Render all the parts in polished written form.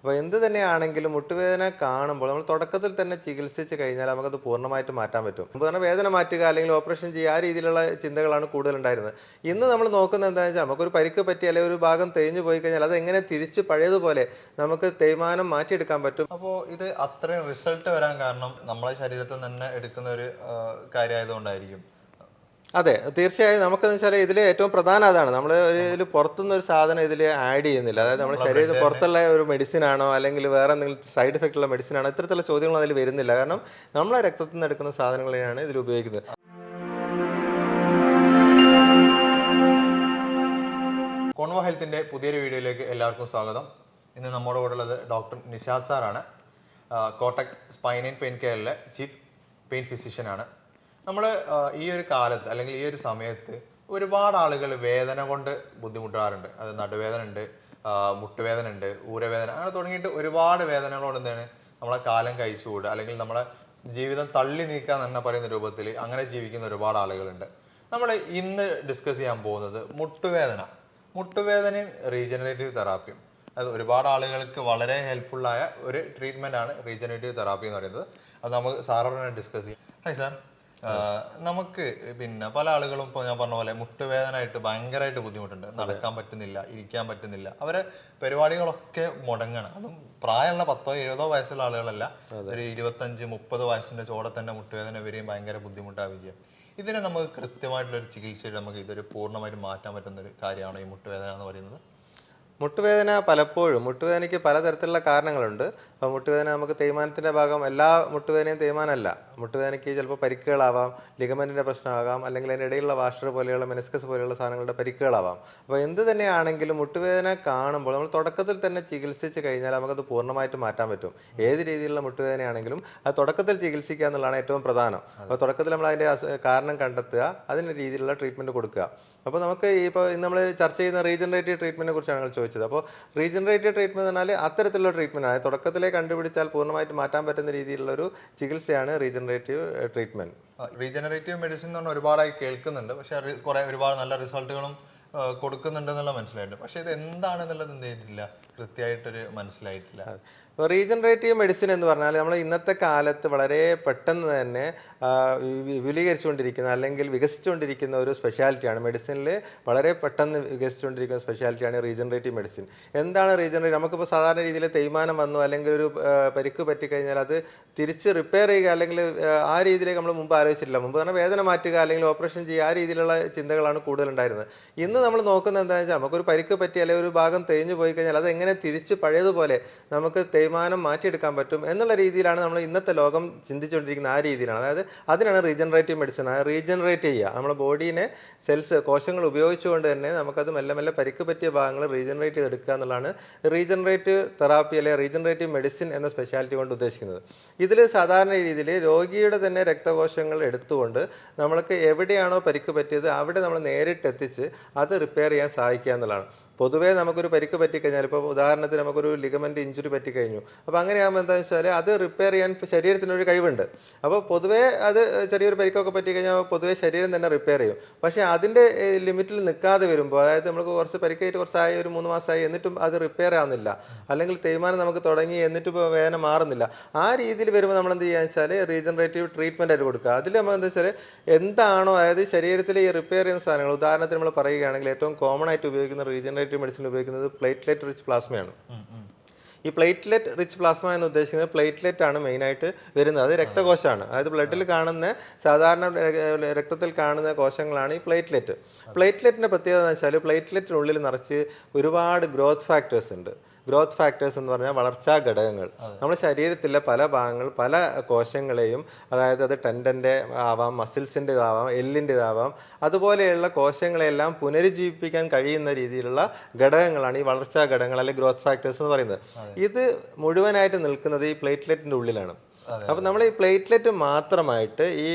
അപ്പോൾ എന്ത് തന്നെയാണെങ്കിലും മുട്ടുവേദന കാണുമ്പോൾ നമ്മൾ തുടക്കത്തിൽ തന്നെ ചികിത്സിച്ച് കഴിഞ്ഞാൽ നമുക്കത് പൂർണ്ണമായിട്ട് മാറ്റാൻ പറ്റും. മുമ്പ് പറഞ്ഞാൽ വേദന മാറ്റുക അല്ലെങ്കിൽ ഓപ്പറേഷൻ ചെയ്യുക ആ രീതിയിലുള്ള ചിന്തകളാണ് കൂടുതലുണ്ടായിരുന്നത്. ഇന്ന് നമ്മൾ നോക്കുന്നത് എന്താണെന്ന് വെച്ചാൽ നമുക്കൊരു പരിക്ക് പറ്റി അല്ലെങ്കിൽ ഒരു ഭാഗം തേഞ്ഞു പോയി കഴിഞ്ഞാൽ അത് എങ്ങനെ തിരിച്ച് പഴയതുപോലെ നമുക്ക് തേയ്മാനം മാറ്റിയെടുക്കാൻ പറ്റും. അപ്പോൾ ഇത് അത്രയും റിസൾട്ട് വരാൻ കാരണം നമ്മളെ ശരീരത്തിൽ തന്നെ എടുക്കുന്ന ഒരു കാര്യമായതുകൊണ്ടായിരിക്കും. അതെ, തീർച്ചയായും. നമുക്കെന്ന് വെച്ചാൽ ഇതിൽ ഏറ്റവും പ്രധാനം അതാണ്. നമ്മൾ ഇതിൽ പുറത്തുനിന്ന് ഒരു സാധനം ഇതിൽ ആഡ് ചെയ്യുന്നില്ല. അതായത് നമ്മുടെ ശരീരത്തിൽ പുറത്തുള്ള ഒരു മെഡിസിൻ ആണോ അല്ലെങ്കിൽ വേറെ എന്തെങ്കിലും സൈഡ് എഫക്റ്റ് ഉള്ള മെഡിസിൻ ആണോ, ഇത്തരത്തിലുള്ള ചോദ്യങ്ങൾ അതിൽ വരുന്നില്ല. കാരണം നമ്മളെ രക്തത്തിൽ നിന്ന് എടുക്കുന്ന സാധനങ്ങളെയാണ് ഇതിൽ ഉപയോഗിക്കുന്നത്. കോൺവോ ഹെൽത്തിന്റെ പുതിയൊരു വീഡിയോയിലേക്ക് എല്ലാവർക്കും സ്വാഗതം. ഇന്ന് നമ്മുടെ കൂടെ ഉള്ളത് ഡോക്ടർ നിഷാദ് സാറാണ്. കോട്ടക് സ്പൈൻ ആൻഡ് പെയിൻ കെയറിലെ ചീഫ് പെയിൻ ഫിസിഷ്യനാണ്. നമ്മൾ ഈ ഒരു കാലത്ത് അല്ലെങ്കിൽ ഈ ഒരു സമയത്ത് ഒരുപാട് ആളുകൾ വേദന കൊണ്ട് ബുദ്ധിമുട്ടാറുണ്ട്. അത് നടുവേദന ഉണ്ട്, മുട്ടുവേദന ഉണ്ട്, ഊരവേദന, അങ്ങനെ തുടങ്ങിയിട്ട് ഒരുപാട് വേദനകളോട് എന്താണ് നമ്മളെ കാലം കഴിച്ചുകൂടുക അല്ലെങ്കിൽ നമ്മളെ ജീവിതം തള്ളി നീക്കാൻ തന്നെ പറയുന്ന രൂപത്തിൽ അങ്ങനെ ജീവിക്കുന്ന ഒരുപാട് ആളുകളുണ്ട്. നമ്മൾ ഇന്ന് ഡിസ്കസ് ചെയ്യാൻ പോകുന്നത് മുട്ടുവേദനയും റീജനറേറ്റീവ് തെറാപ്പിയും. അത് ഒരുപാട് ആളുകൾക്ക് വളരെ ഹെൽപ്ഫുള്ളായ ഒരു ട്രീറ്റ്മെൻ്റ് ആണ് റീജനറേറ്റീവ് തെറാപ്പി എന്ന് പറയുന്നത്. അത് നമുക്ക് സാറോട് ഡിസ്കസ് ചെയ്യാം. ഹായ് സാർ, നമുക്ക് പിന്നെ പല ആളുകളും ഇപ്പോൾ ഞാൻ പറഞ്ഞ പോലെ മുട്ടുവേദനയായിട്ട് ഭയങ്കരമായിട്ട് ബുദ്ധിമുട്ടുണ്ട്. നടക്കാൻ പറ്റുന്നില്ല, ഇരിക്കാൻ പറ്റുന്നില്ല, അവരെ പരിപാടികളൊക്കെ മുടങ്ങണം. അതും പ്രായമുള്ള 10-70 വയസ്സുള്ള ആളുകളല്ല, ഒരു 25-30 വയസ്സിന്റെ ചോടെ തന്നെ മുട്ടുവേദന വരെയും ഭയങ്കര ബുദ്ധിമുട്ടാവുക. ഇതിനെ നമുക്ക് കൃത്യമായിട്ടുള്ളൊരു ചികിത്സയിൽ നമുക്ക് ഇതൊരു പൂർണ്ണമായിട്ട് മാറ്റാൻ പറ്റുന്ന ഒരു കാര്യമാണ് ഈ മുട്ടുവേദന എന്ന് പറയുന്നത്. മുട്ടുവേദന മുട്ടുവേദനയ്ക്ക് പലതരത്തിലുള്ള കാരണങ്ങളുണ്ട്. അപ്പോൾ മുട്ടുവേദന നമുക്ക് തേയ്മാനത്തിൻ്റെ ഭാഗം, എല്ലാ മുട്ടുവേദനയും തേയ്മാനമല്ല. മുട്ടുവേദനയ്ക്ക് ചിലപ്പോൾ പരിക്കുകളാവാം, ലിഗമെൻറ്റിൻ്റെ പ്രശ്നമാകാം, അല്ലെങ്കിൽ അതിൻ്റെ ഇടയിലുള്ള വാഷർ പോലെയുള്ള മെനിസ്കസ് പോലെയുള്ള സാധനങ്ങളുടെ പരിക്കുകളാവാം. അപ്പോൾ എന്ത് തന്നെയാണെങ്കിലും മുട്ടുവേദന കാണുമ്പോൾ നമ്മൾ തുടക്കത്തിൽ തന്നെ ചികിത്സിച്ച് കഴിഞ്ഞാൽ നമുക്കത് പൂർണ്ണമായിട്ട് മാറ്റാൻ പറ്റും. ഏത് രീതിയിലുള്ള മുട്ടുവേദനയാണെങ്കിലും അത് തുടക്കത്തിൽ ചികിത്സിക്കുക എന്നുള്ളതാണ് ഏറ്റവും പ്രധാനം. അപ്പോൾ തുടക്കത്തിൽ നമ്മൾ അതിൻ്റെ കാരണം കണ്ടെത്തുക, അതിൻ്റെ രീതിയിലുള്ള ട്രീറ്റ്മെൻറ്റ് കൊടുക്കുക. അപ്പോൾ നമുക്ക് ഇപ്പോൾ ഇന്ന് നമ്മൾ ചർച്ച ചെയ്യുന്ന റീജനറേറ്റീവ് ട്രീറ്റ്മെൻറ്റിനെ കുറിച്ചാണ് നിങ്ങൾ ചോദിച്ചത്. അപ്പോൾ റീജനറേറ്റീവ് ട്രീറ്റ്മെൻറ്റ് എന്ന് പറഞ്ഞാൽ അത്തരത്തിലുള്ള ട്രീറ്റ്മെൻറ്റ് ആണ്. തുടക്കത്തിലേ കണ്ടുപിടിച്ചാൽ പൂർണ്ണമായിട്ട് മാറ്റാൻ പറ്റുന്ന രീതിയിലുള്ളൊരു ചികിത്സയാണ് റീജനറേറ്റീവ് ട്രീറ്റ്മെൻറ്റ്. റീജനറേറ്റീവ് മെഡിസിൻ എന്ന് പറഞ്ഞാൽ ഒരുപാടായി കേൾക്കുന്നുണ്ട്, പക്ഷേ ഒരുപാട് നല്ല റിസൾട്ടുകളും കൊടുക്കുന്നുണ്ടെന്നുള്ള മനസ്സിലായിട്ടുണ്ട്. പക്ഷേ ഇത് എന്താണെന്നുള്ളത് എന്ത് ചെയ്തിട്ടില്ല, കൃത്യമായിട്ടൊരു മനസ്സിലായിട്ടില്ല. ഇപ്പോൾ റീജനറേറ്റീവ് മെഡിസിൻ എന്ന് പറഞ്ഞാൽ നമ്മൾ ഇന്നത്തെ കാലത്ത് വളരെ പെട്ടെന്ന് തന്നെ വിപുലീകരിച്ചുകൊണ്ടിരിക്കുന്ന അല്ലെങ്കിൽ വികസിച്ചുകൊണ്ടിരിക്കുന്ന ഒരു സ്പെഷ്യാലിറ്റിയാണ്. മെഡിസിനിൽ വളരെ പെട്ടെന്ന് വികസിച്ചുകൊണ്ടിരിക്കുന്ന സ്പെഷ്യാലിറ്റിയാണ് റീജനറേറ്റീവ് മെഡിസിൻ. എന്താണ് റീജനറേറ്റീവ്? നമുക്കിപ്പോൾ സാധാരണ രീതിയിൽ തേയ്മാനം വന്നു അല്ലെങ്കിൽ ഒരു പരിക്ക് പറ്റിക്കഴിഞ്ഞാൽ അത് തിരിച്ച് റിപ്പയർ ചെയ്യുക അല്ലെങ്കിൽ ആ രീതിയിലേക്ക് നമ്മൾ മുമ്പ് ആലോചിച്ചിട്ടില്ല. മുമ്പ് പറഞ്ഞാൽ വേദന മാറ്റുക അല്ലെങ്കിൽ ഓപ്പറേഷൻ ചെയ്യുക ആ രീതിയിലുള്ള ചിന്തകളാണ് കൂടുതലുണ്ടായിരുന്നത്. ഇന്ന് നമ്മൾ നോക്കുന്നത് എന്താണെന്ന് വെച്ചാൽ നമുക്കൊരു പരിക്ക് പറ്റി അല്ലെങ്കിൽ ഒരു ഭാഗം തേഞ്ഞു പോയി കഴിഞ്ഞാൽ അത് എങ്ങനെ തിരിച്ച് പഴയതുപോലെ നമുക്ക് തേയ്മാനം മാറ്റിയെടുക്കാൻ പറ്റും എന്നുള്ള രീതിയിലാണ് നമ്മൾ ഇന്നത്തെ ലോകം ചിന്തിച്ചുകൊണ്ടിരിക്കുന്ന. ആ രീതിയിലാണ്, അതായത് അതിനാണ് റീജനറേറ്റീവ് മെഡിസിൻ. റീജനറേറ്റ് ചെയ്യുക, നമ്മുടെ ബോഡീനെ കോശങ്ങൾ ഉപയോഗിച്ചുകൊണ്ട് തന്നെ നമുക്കത് മെല്ലെ മെല്ലെ പരിക്ക് പറ്റിയ ഭാഗങ്ങൾ റീജനറേറ്റ് ചെയ്തെടുക്കുക എന്നുള്ളതാണ് റീജനറേറ്റീവ് തെറാപ്പി അല്ലെങ്കിൽ റീജനറേറ്റീവ് മെഡിസിൻ എന്ന സ്പെഷ്യാലിറ്റി കൊണ്ട് ഉദ്ദേശിക്കുന്നത്. ഇതിൽ സാധാരണ രീതിയിൽ രോഗിയുടെ തന്നെ രക്തകോശങ്ങൾ എടുത്തുകൊണ്ട് നമ്മൾക്ക് എവിടെയാണോ പരിക്ക് പറ്റിയത് അവിടെ നമ്മൾ നേരിട്ടെത്തിച്ച് അത് റിപ്പയർ ചെയ്യാൻ സഹായിക്കുക എന്നുള്ളതാണ്. പൊതുവേ നമുക്കൊരു പരിക്ക് പറ്റിക്കഴിഞ്ഞാൽ, ഇപ്പോൾ ഉദാഹരണത്തിന് നമുക്കൊരു ലിഗമെൻ്റ് ഇഞ്ചുറി പറ്റിക്കഴിഞ്ഞു, അപ്പോൾ അങ്ങനെയാകുമ്പോൾ എന്താണെന്ന് വെച്ചാൽ അത് റിപ്പയർ ചെയ്യാൻ ശരീരത്തിനൊരു കഴിവുണ്ട്. അപ്പോൾ പൊതുവേ അത് ചെറിയൊരു പരിക്കൊക്കെ പറ്റിക്കഴിഞ്ഞാൽ പൊതുവേ ശരീരം തന്നെ റിപ്പയർ ചെയ്യും. പക്ഷേ അതിൻ്റെ ലിമിറ്റിൽ നിൽക്കാതെ വരുമ്പോൾ, അതായത് നമുക്ക് കുറച്ച് പരിക്കായിട്ട് കുറച്ചായി, ഒരു 3 മാസമായി, എന്നിട്ടും അത് റിപ്പയർ ആവുന്നില്ല, അല്ലെങ്കിൽ തേയ്മാനം നമുക്ക് തുടങ്ങി എന്നിട്ടും ഇപ്പോൾ വേദന മാറുന്നില്ല, ആ രീതിയിൽ വരുമ്പോൾ നമ്മൾ എന്ത് ചെയ്യുക വെച്ചാൽ റീജനറേറ്റീവ് ട്രീറ്റ്മെൻ്റ് ആയിട്ട് കൊടുക്കുക. അതിൽ നമ്മൾ എന്താ വെച്ചാൽ എന്താണോ, അതായത് ശരീരത്തിൽ ഈ റിപ്പയർ ചെയ്യുന്ന സാധനങ്ങൾ, ഉദാഹരണത്തിന് നമ്മൾ പറയുകയാണെങ്കിൽ ഏറ്റവും കോമൺ ആയിട്ട് ഉപയോഗിക്കുന്ന റീജനറേറ്റീവ് മെഡിസിൻ ഉപയോഗിക്കുന്നത് പ്ലേറ്റ്ലെറ്റ് റിച്ച് പ്ലാസ്മയാണ്. ഈ പ്ലേറ്റ്ലെറ്റ് റിച്ച് പ്ലാസ്മ എന്ന് ഉദ്ദേശിക്കുന്നത് പ്ലേറ്റ്ലെറ്റ് ആണ് മെയിനായിട്ട് വരുന്നത്. അത് രക്തകോശമാണ്, അതായത് ബ്ലഡിൽ കാണുന്ന സാധാരണ രക്തത്തിൽ കാണുന്ന കോശങ്ങളാണ് ഈ പ്ലേറ്റ്ലെറ്റ്. പ്ലേറ്റ്ലെറ്റിൻ്റെ പ്രത്യേകത എന്ന് വെച്ചാൽ പ്ലേറ്റ്ലെറ്റിനുള്ളിൽ നിറച്ച് ഒരുപാട് ഗ്രോത്ത് ഫാക്ടേഴ്സ് ഉണ്ട്. ഗ്രോത്ത് ഫാക്ടേഴ്സ് എന്ന് പറഞ്ഞാൽ വളർച്ചാ ഘടകങ്ങൾ. നമ്മുടെ ശരീരത്തിലെ പല ഭാഗങ്ങൾ, പല കോശങ്ങളെയും, അതായത് അത് ടെൻഡൻ്റെ ആവാം, മസിൽസിൻ്റെതാവാം, എല്ലിൻ്റെതാവാം, അതുപോലെയുള്ള കോശങ്ങളെല്ലാം പുനരുജ്ജീവിപ്പിക്കാൻ കഴിയുന്ന രീതിയിലുള്ള ഘടകങ്ങളാണ് ഈ വളർച്ചാ ഘടകങ്ങൾ അല്ലെങ്കിൽ ഗ്രോത്ത് ഫാക്ടേഴ്സ് എന്ന് പറയുന്നത്. ഇത് മുഴുവനായിട്ട് നിൽക്കുന്നത് ഈ പ്ലേറ്റ്ലെറ്റിൻ്റെ ഉള്ളിലാണ്. അപ്പോൾ നമ്മൾ ഈ പ്ലേറ്റ്ലെറ്റ് മാത്രമായിട്ട് ഈ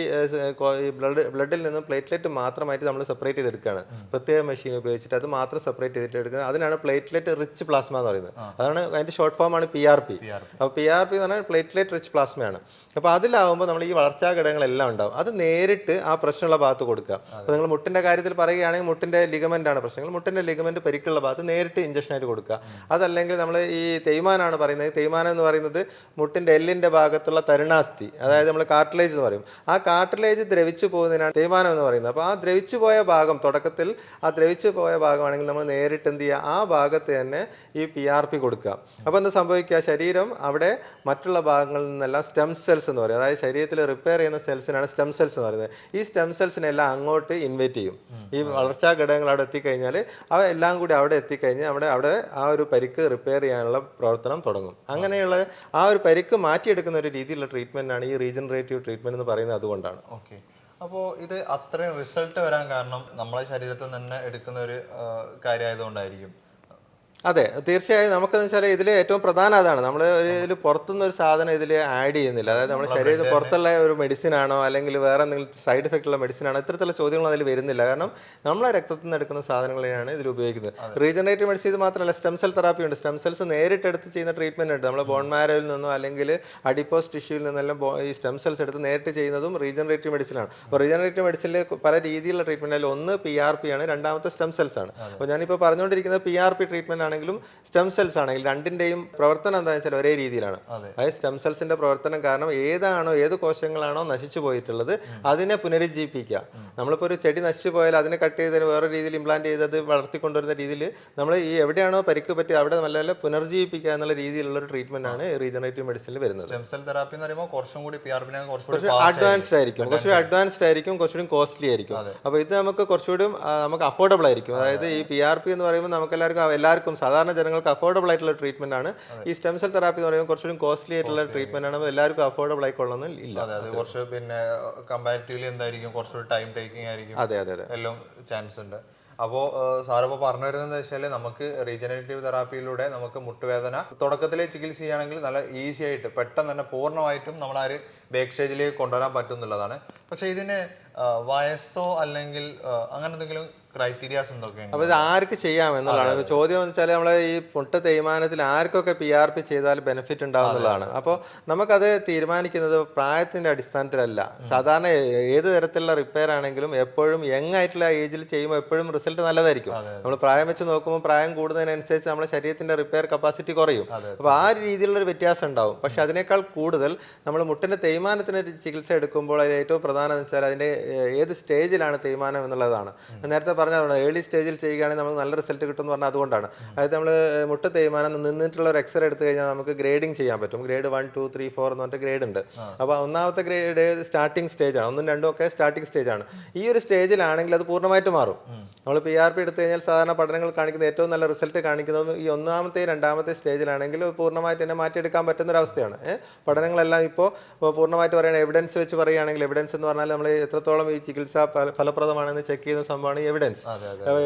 ബ്ലഡിൽ നിന്ന് പ്ലേറ്റ്ലെറ്റ് മാത്രമായിട്ട് നമ്മൾ സെപ്പറേറ്റ് ചെയ്തെടുക്കുകയാണ്. പ്രത്യേക മെഷീൻ ഉപയോഗിച്ചിട്ട് അത് മാത്രം സെപ്പറേറ്റ് ചെയ്തിട്ട് എടുക്കുന്നത്. അതിനാണ് പ്ലേറ്റ്ലെറ്റ് റിച്ച് പ്ലാസ്മ എന്ന് പറയുന്നത്. അതാണ് അതിൻ്റെ ഷോർട്ട് ഫോം ആണ് PRP. അപ്പോൾ PRP എന്ന് പറഞ്ഞാൽ പ്ലേറ്റ്ലെറ്റ് റിച്ച് പ്ലാസ്മയാണ്. അപ്പോൾ അതിലാവുമ്പോൾ നമ്മൾ ഈ വളർച്ചാ ഘടകങ്ങളെല്ലാം ഉണ്ടാവും. അത് നേരിട്ട് ആ പ്രശ്നമുള്ള ഭാഗത്ത് കൊടുക്കുക. അപ്പോൾ നിങ്ങൾ മുട്ടിൻ്റെ കാര്യത്തിൽ പറയുകയാണെങ്കിൽ മുട്ടിൻ്റെ ലിഗമെൻ്റ് ആണ് പ്രശ്നങ്ങൾ. മുട്ടിൻ്റെ ലിഗമെൻ്റ് പരിക്കുള്ള ഭാഗത്ത് നേരിട്ട് ഇഞ്ചക്ഷനായിട്ട് കൊടുക്കുക. അതല്ലെങ്കിൽ നമ്മൾ ഈ തേയ്മാനാണ് പറയുന്നത്. തേയ്മാനം എന്ന് പറയുന്നത് മുട്ടിൻ്റെ എല്ലിൻ്റെ ഭാഗത്തുള്ള തരുണാസ്ഥി, അതായത് നമ്മൾ കാർട്ടിലേജ് എന്ന് പറയും. ആ കാർട്ടിലേജ് ദ്രവിച്ചു പോകുന്നതിനാണ് തേയ്മാനം എന്ന് പറയുന്നത്. അപ്പോൾ ആ ദ്രവിച്ചു പോയ ഭാഗം, തുടക്കത്തിൽ ആ ദ്രവിച്ചു പോയ ഭാഗമാണെങ്കിൽ നമ്മൾ നേരിട്ട് എന്ത് ചെയ്യുക, ആ ഭാഗത്ത് തന്നെ ഈ PRP കൊടുക്കുക. അപ്പോൾ എന്താ സംഭവിക്കുക, ശരീരം അവിടെ മറ്റുള്ള ഭാഗങ്ങളിൽ നിന്നെല്ലാം സ്റ്റെം സെൽസ് എന്ന് പറയും, അതായത് ശരീരത്തിൽ റിപ്പയർ ചെയ്യുന്ന സെൽസിനാണ് സ്റ്റെം സെൽസ് എന്ന് പറയുന്നത്. ഈ സ്റ്റെം സെൽസിനെല്ലാം അങ്ങോട്ട് ഇൻവൈറ്റ് ചെയ്യും. ഈ വളർച്ചാ ഘടകങ്ങൾ അവിടെ എത്തിക്കഴിഞ്ഞാൽ അവ എല്ലാം കൂടി അവിടെ എത്തിക്കഴിഞ്ഞാൽ അവിടെ ആ ഒരു പരിക്ക് റിപ്പയർ ചെയ്യാനുള്ള പ്രവർത്തനം തുടങ്ങും. അങ്ങനെയുള്ള ആ ഒരു പരിക്ക് മാറ്റിയെടുക്കുന്ന ഒരു രീതിയിലുള്ള ട്രീറ്റ്മെൻറ്റാണ് ഈ റീജനറേറ്റീവ് ട്രീറ്റ്മെൻറ്റ് എന്ന് പറയുന്നത്. അതുകൊണ്ടാണ്. ഓക്കെ. അപ്പോൾ ഇത് അത്രയും റിസൾട്ട് വരാൻ കാരണം നമ്മളെ ശരീരത്തിൽ തന്നെ എടുക്കുന്ന ഒരു കാര്യമായതുകൊണ്ടായിരിക്കും. അതെ, തീർച്ചയായും. നമുക്കെന്ന് വെച്ചാൽ ഇതിൽ ഏറ്റവും പ്രധാനം അതാണ്, നമ്മൾ ഇതിൽ പുറത്തുനിന്ന് ഒരു സാധനം ഇതിൽ ആഡ് ചെയ്യുന്നില്ല. അതായത് നമ്മുടെ ശരീരത്തിൽ പുറത്തുള്ള ഒരു മെഡിസിൻ ആണോ അല്ലെങ്കിൽ വേറെ എന്തെങ്കിലും സൈഡ് എഫക്റ്റ് ഉള്ള മെഡിസിൻ ആണോ, ഇത്തരത്തിലുള്ള ചോദ്യങ്ങൾ അതിൽ വരുന്നില്ല. കാരണം നമ്മളെ രക്തത്തിൽ നിന്ന് എടുക്കുന്ന സാധനങ്ങളെയാണ് ഇതിൽ ഉപയോഗിക്കുന്നത്. റീജനറേറ്റീവ് മെഡിസിൻ ഇത് മാത്രമല്ല, സ്റ്റെം സെൽ തെറാപ്പി ഉണ്ട്. സ്റ്റെം സെൽസ് നേരിട്ട് എടുത്ത് ചെയ്യുന്ന ട്രീറ്റ്മെന്റ് ഉണ്ട്. നമ്മൾ ബോൺ മാരോയിൽ നിന്നോ അല്ലെങ്കിൽ അഡിപ്പോസ് ടിഷ്യൂവിൽ നിന്നെല്ലാം ഈ സ്റ്റെം സെൽസ് എടുത്ത് നേരിട്ട് ചെയ്യുന്നതും റീജനറേറ്റീവ് മെഡിസിനാണ്. അപ്പോൾ റീജനറേറ്റീവ് മെഡിസിനിൽ പല രീതിയിലുള്ള ട്രീറ്റ്മെന്റ് അതിൽ ഒന്ന് PRP ആണ്, രണ്ടാമത്തെ സ്റ്റെം സെൽസ് ആണ്. അപ്പോൾ ഞാനിപ്പോൾ പറഞ്ഞുകൊണ്ടിരിക്കുന്നത് PRP ട്രീറ്റ്മെന്റ് ആണെങ്കിലും സ്റ്റെം സെൽസ് ആണെങ്കിൽ രണ്ടിന്റെയും പ്രവർത്തനം എന്താണെന്ന് വെച്ചാൽ ഒരേ രീതിയിലാണ്. അതായത് സ്റ്റെം സെൽസിന്റെ പ്രവർത്തനം കാരണം ഏത് കോശങ്ങളാണോ നശിച്ചു പോയിട്ടുള്ളത് അതിനെ പുനരുജ്ജീവിപ്പിക്കുക. നമ്മളിപ്പോൾ ഒരു ചെടി നശിച്ചു പോയാൽ അതിനെ കട്ട് ചെയ്തതിന് വേറെ രീതിയിൽ ഇംപ്ലാന്റ് ചെയ്തത് വളർത്തിക്കൊണ്ടുവരുന്ന രീതിയിൽ നമ്മൾ ഈ എവിടെയാണോ പരിക്ക് പറ്റി അവിടെ നല്ല പുനർജീവിപ്പിക്കുക എന്നുള്ള രീതിയിലുള്ള ഒരു ട്രീറ്റ്മെന്റ് ആണ് റീജനറേറ്റീവ് മെഡിസിനിൽ വരുന്നത്. സ്റ്റെം സെൽ തെറാപ്പി എന്ന് പറയുമ്പോൾ കുറച്ചും കൂടി കുറച്ചുകൂടി അഡ്വാൻസ്ഡ് ആയിരിക്കും, കുറച്ചുകൂടി കോസ്റ്റ്ലി ആയിരിക്കും. അപ്പോൾ ഇത് കുറച്ചുകൂടി നമുക്ക് അഫോർഡബിൾ ആയിരിക്കും. അതായത് ഈ PRP എന്ന് പറയുമ്പോൾ നമുക്ക് എല്ലാവർക്കും സാധാരണ ജനങ്ങൾക്ക് അഫോർഡബിൾ ആയിട്ടുള്ള ട്രീറ്റ്മെന്റ് ആണ്. ഈ സ്റ്റെം സെൽ തെറാപ്പി എന്ന് പറയുമ്പോൾ കുറച്ചുകൂടി കോസ്റ്റ്ലി ആയിട്ടുള്ള ട്രീറ്റ്മെന്റ് ആണ്. എല്ലാവർക്കും അഫോർഡബിൾ ആയിക്കൊള്ളുന്നില്ല. ഇല്ല, അതായത് കുറച്ച് പിന്നെ കമ്പാരിറ്റീവ്ലി എന്തായിരിക്കും കുറച്ചുകൂടി ടൈം ടേക്കിംഗ് ആയിരിക്കും. അതെ, എല്ലാം ചാൻസ് ഉണ്ട്. അപ്പോൾ സാറിപ്പോൾ പറഞ്ഞു വരുന്നത് വെച്ചാൽ നമുക്ക് റീജനറേറ്റീവ് തെറാപ്പിയിലൂടെ നമുക്ക് മുട്ടുവേദന തുടക്കത്തിലെ ചികിത്സ ചെയ്യുകയാണെങ്കിൽ നല്ല ഈസി ആയിട്ട് പെട്ടെന്ന് തന്നെ പൂർണ്ണമായിട്ടും നമ്മൾ ആ ഒരു ബാക്ക് സ്റ്റേജിലേക്ക് കൊണ്ടുവരാൻ പറ്റും എന്നുള്ളതാണ്. പക്ഷേ ഇതിന് വയസ്സോ അല്ലെങ്കിൽ അങ്ങനെ എന്തെങ്കിലും ക്രൈറ്റീരിയാസ് എന്തൊക്കെയാണ്? അപ്പോൾ ഇത് ആർക്ക് ചെയ്യാമെന്നുള്ളതാണ് ചോദ്യം. എന്ന് വെച്ചാൽ നമ്മൾ ഈ മുട്ട തേയ്മാനത്തിൽ ആർക്കൊക്കെ PRP ചെയ്താൽ ബെനിഫിറ്റ് ഉണ്ടാവും എന്നുള്ളതാണ്. അപ്പോൾ നമുക്കത് തീരുമാനിക്കുന്നത് പ്രായത്തിൻ്റെ അടിസ്ഥാനത്തിലല്ല. സാധാരണ ഏത് തരത്തിലുള്ള റിപ്പയർ ആണെങ്കിലും എപ്പോഴും യങ് ആയിട്ടുള്ള ഏജിൽ ചെയ്യുമ്പോൾ എപ്പോഴും റിസൾട്ട് നല്ലതായിരിക്കും. നമ്മൾ പ്രായം വെച്ച് നോക്കുമ്പോൾ പ്രായം കൂടുന്നതിനനുസരിച്ച് നമ്മുടെ ശരീരത്തിൻ്റെ റിപ്പയർ കപ്പാസിറ്റി കുറയും. അപ്പോൾ ആ ഒരു രീതിയിലുള്ളൊരു വ്യത്യാസം ഉണ്ടാവും. പക്ഷേ അതിനേക്കാൾ കൂടുതൽ നമ്മൾ മുട്ടിൻ്റെ തേയ്മാനത്തിന് ചികിത്സ എടുക്കുമ്പോൾ അതിൽ ഏറ്റവും പ്രധാനം എന്ന് വെച്ചാൽ അതിൻ്റെ ഏത് സ്റ്റേജിലാണ് തേയ്മാനം എന്നുള്ളതാണ്. നേരത്തെ പറഞ്ഞതാണ് ഏർലി സ്റ്റേജിൽ ചെയ്യുകയാണെങ്കിൽ നമുക്ക് നല്ല റിസൾട്ട് കിട്ടുമെന്ന് പറഞ്ഞാൽ അതുകൊണ്ടാണ്. അതായത് നമ്മൾ മുട്ട തേയ്മാനം നിന്നിട്ടുള്ള ഒരു എക്സ്റേ എടുത്തു കഴിഞ്ഞാൽ നമുക്ക് ഗ്രേഡിങ് ചെയ്യാൻ പറ്റും. ഗ്രേഡ് 1, 2, 3, 4 എന്ന് പറഞ്ഞിട്ട് ഗ്രേഡ് ഉണ്ട്. അപ്പോൾ ഒന്നാമത്തെ ഗ്രേഡ് സ്റ്റാർട്ടിംഗ് സ്റ്റേജ് ആണ്, 1ഉം 2ഉം ഒക്കെ സ്റ്റാർട്ടിംഗ് സ്റ്റേജ് ആണ്. ഈ ഒരു സ്റ്റേജിലാണെങ്കിൽ അത് പൂർണ്ണമായിട്ട് മാറും. നമ്മൾ PRP എടുത്തു കഴിഞ്ഞാൽ സാധാരണ പഠനങ്ങൾ കാണിക്കുന്ന ഏറ്റവും നല്ല റിസൾട്ട് കാണിക്കുന്നത് ഈ ഒന്നാമത്തെ രണ്ടാമത്തെ സ്റ്റേജിലാണെങ്കിൽ പൂർണ്ണമായിട്ട് തന്നെ മാറ്റിയെടുക്കാൻ പറ്റുന്ന ഒരു അവസ്ഥയാണ്. പഠനങ്ങളെല്ലാം ഇപ്പോൾ പൂർണ്ണമായിട്ട് പറയുകയാണെങ്കിൽ എവിഡൻസ് വെച്ച് പറയുകയാണെങ്കിൽ, എവിഡൻസ് എന്ന് പറഞ്ഞാൽ നമ്മൾ എത്രത്തോളം ഈ ചികിത്സ ഫലപ്രദമാണെന്ന് ചെക്ക് ചെയ്യുന്ന സംഭവമാണ് ഈ എവിഡൻസ്.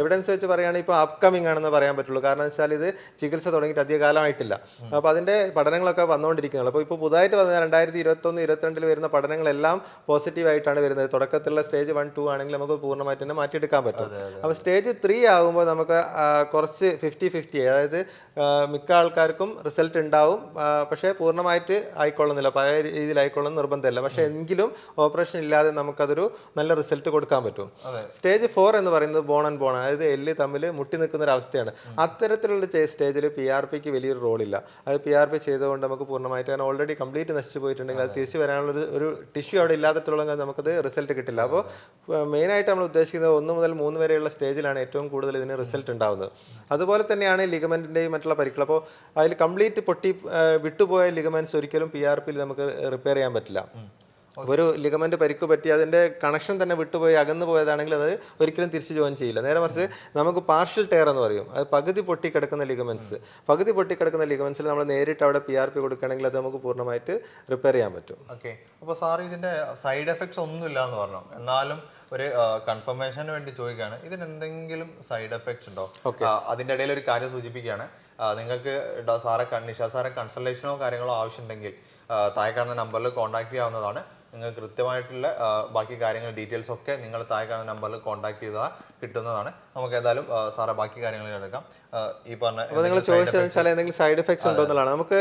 എവിഡൻസ് വെച്ച് പറയുകയാണെങ്കിൽ ഇപ്പോൾ അപ്കമിങ് ആണെന്ന് പറയാൻ പറ്റുള്ളൂ. കാരണം വെച്ചാൽ ഇത് ചികിത്സ തുടങ്ങിയിട്ട് അധിക കാലമായിട്ടില്ല. അപ്പോൾ അതിൻ്റെ പഠനങ്ങളൊക്കെ വന്നുകൊണ്ടിരിക്കുന്നത്. അപ്പോൾ ഇപ്പോൾ പുതുതായിട്ട് വന്ന 2021, 2022 വരുന്ന പഠനങ്ങളെല്ലാം പോസിറ്റീവായിട്ടാണ് വരുന്നത്. തുടക്കത്തിലുള്ള സ്റ്റേജ് 1, 2 ആണെങ്കിൽ നമുക്ക് പൂർണ്ണമായിട്ട് തന്നെ മാറ്റിയെടുക്കാൻ പറ്റും. അപ്പോൾ സ്റ്റേജ് 3 ആകുമ്പോൾ നമുക്ക് കുറച്ച് 50-50, അതായത് മിക്ക ആൾക്കാർക്കും റിസൾട്ട് ഉണ്ടാവും. പക്ഷേ പൂർണ്ണമായിട്ട് ആയിക്കൊള്ളുന്നില്ല, പഴയ രീതിയിൽ ആയിക്കൊള്ളുന്ന നിർബന്ധമില്ല. പക്ഷേ എങ്കിലും ഓപ്പറേഷൻ ഇല്ലാതെ നമുക്കതൊരു നല്ല റിസൾട്ട് കൊടുക്കാൻ പറ്റും. സ്റ്റേജ് 4 എന്ന് പറയുന്നത് ബോൺ ആൻഡ് ബോൺ, അതായത് എല്ല് തമ്മിൽ മുട്ടി നിൽക്കുന്ന ഒരു അവസ്ഥയാണ്. അത്തരത്തിലുള്ള സ്റ്റേജിൽ PRPക്ക് വലിയൊരു റോളില്ല. അത് PRP ചെയ്തുകൊണ്ട് നമുക്ക് പൂർണ്ണമായിട്ട്, കാരണം ഓൾറെഡി കംപ്ലീറ്റ് നശിച്ചു പോയിട്ടുണ്ടെങ്കിൽ അത് തിരിച്ച് വരാനുള്ള ഒരു ടിഷ്യൂ അവിടെ ഇല്ലാത്തിട്ടുള്ള നമുക്കത് റിസൾട്ട് കിട്ടില്ല. അപ്പോൾ മെയിനായിട്ട് നമ്മൾ ഉദ്ദേശിക്കുന്നത് 1 മുതൽ 3 വരെയുള്ള സ്റ്റേജിലാണ് ഏറ്റവും കൂടുതൽ ഇതിന് റിസൾട്ട് ഉണ്ടാകുന്നത്. അതുപോലെ തന്നെയാണ് ലിഗമെന്റിന്റെയും മറ്റുള്ള പരിക്കുകൾ. അപ്പോൾ അതിൽ കംപ്ലീറ്റ് വിട്ടുപോയ ലിഗമെന്റ്സ് ഒരിക്കലും PRPയിൽ നമുക്ക് റിപ്പയർ ചെയ്യാൻ പറ്റില്ല. ഒരു ലിഗമെന്റ് പരിക്ക് പറ്റി അതിൻ്റെ കണക്ഷൻ തന്നെ വിട്ടുപോയി അകന്നു പോയതാണെങ്കിൽ അത് ഒരിക്കലും തിരിച്ച് ജോയിൻ ചെയ്യില്ല. നേരെ മറിച്ച് നമുക്ക് പാർഷ്യൽ ടയർ എന്ന് പറയും, അത് പകുതി പൊട്ടിക്കിടക്കുന്ന ലിഗമെന്റ്സിൽ നമ്മൾ നേരിട്ട് അവിടെ PRP കൊടുക്കുകയാണെങ്കിൽ അത് നമുക്ക് പൂർണ്ണമായിട്ട് റിപ്പയർ ചെയ്യാൻ പറ്റും. ഓക്കെ. അപ്പോൾ സാർ ഇതിൻ്റെ സൈഡ് എഫക്ട്സ് ഒന്നും ഇല്ല എന്ന് പറഞ്ഞു, എന്നാലും ഒരു കൺഫർമേഷന് വേണ്ടി ചോദിക്കുകയാണ്, ഇതിന് എന്തെങ്കിലും സൈഡ് എഫക്ട്സ് ഉണ്ടോ? അതിൻ്റെ ഇടയിൽ ഒരു കാര്യം സൂചിപ്പിക്കുകയാണ്, നിങ്ങൾക്ക് നിഷാ സാറെ കൺസൾട്ടേഷനോ കാര്യങ്ങളോ ആവശ്യമുണ്ടെങ്കിൽ താഴെ കാണുന്ന നമ്പറിൽ കോൺടാക്ട് ചെയ്യാവുന്നതാണ്. നിങ്ങൾ കൃത്യമായിട്ടുള്ള ബാക്കി കാര്യങ്ങൾ ഡീറ്റെയിൽസ് ഒക്കെ നിങ്ങൾ താഴെ കാണുന്ന നമ്പറിൽ കോൺടാക്ട് ചെയ്താൽ കിട്ടുന്നതാണ്. നമുക്ക് ഏതായാലും സാറെ ബാക്കി കാര്യങ്ങൾ എടുക്കാം. ഈ പറഞ്ഞ അപ്പോൾ നിങ്ങൾ ചോദിച്ചതെന്ന് വെച്ചാൽ എന്തെങ്കിലും സൈഡ് എഫക്ട്സ് ഉണ്ടോ എന്നുള്ളതാണ്. നമുക്ക്